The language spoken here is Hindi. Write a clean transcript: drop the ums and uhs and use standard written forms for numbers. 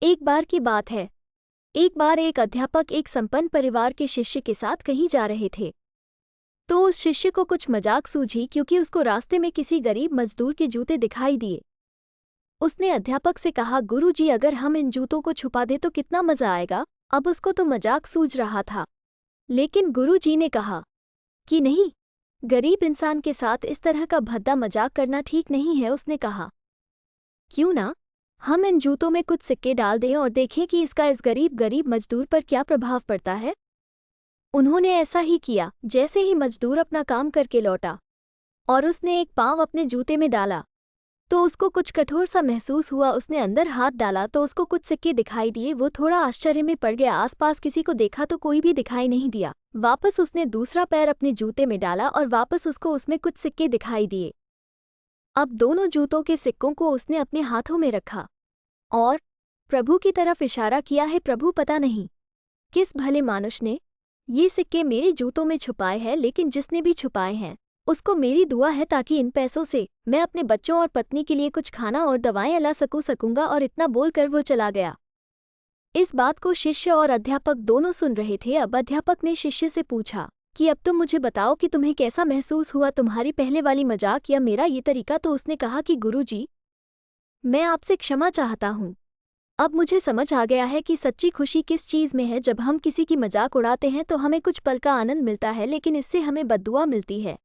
एक बार की बात है। एक बार एक अध्यापक एक संपन्न परिवार के शिष्य के साथ कहीं जा रहे थे। तो उस शिष्य को कुछ मजाक सूझी क्योंकि उसको रास्ते में किसी गरीब मजदूर के जूते दिखाई दिए। उसने अध्यापक से कहा, गुरुजी, अगर हम इन जूतों को छुपा दें तो कितना मजा आएगा। अब उसको तो मजाक सूझ रहा था, लेकिन गुरुजी ने कहा कि नहीं, गरीब इंसान के साथ इस तरह का भद्दा मजाक करना ठीक नहीं है। उसने कहा, क्यों ना हम इन जूतों में कुछ सिक्के डाल दें और देखें कि इसका इस गरीब मजदूर पर क्या प्रभाव पड़ता है। उन्होंने ऐसा ही किया। जैसे ही मजदूर अपना काम करके लौटा और उसने एक पाँव अपने जूते में डाला तो उसको कुछ कठोर सा महसूस हुआ। उसने अंदर हाथ डाला तो उसको कुछ सिक्के दिखाई दिए। वो थोड़ा आश्चर्य में पड़ गया। आसपास किसी को देखा तो कोई भी दिखाई नहीं दिया। वापस उसने दूसरा पैर अपने जूते में डाला और वापस उसको उसमें कुछ सिक्के दिखाई दिए। अब दोनों जूतों के सिक्कों को उसने अपने हाथों में रखा और प्रभु की तरफ इशारा किया है, प्रभु, पता नहीं किस भले मानुष ने ये सिक्के मेरे जूतों में छुपाए हैं, लेकिन जिसने भी छुपाए हैं उसको मेरी दुआ है ताकि इन पैसों से मैं अपने बच्चों और पत्नी के लिए कुछ खाना और दवाएं ला सकूंगा। और इतना बोलकर वो चला गया। इस बात को शिष्य और अध्यापक दोनों सुन रहे थे। अब अध्यापक ने शिष्य से पूछा कि अब तुम मुझे बताओ कि तुम्हें कैसा महसूस हुआ, तुम्हारी पहले वाली मजाक या मेरा ये तरीका। तो उसने कहा कि गुरुजी, मैं आपसे क्षमा चाहता हूँ। अब मुझे समझ आ गया है कि सच्ची खुशी किस चीज़ में है। जब हम किसी की मजाक उड़ाते हैं तो हमें कुछ पल का आनंद मिलता है, लेकिन इससे हमें बद्दुआ मिलती है।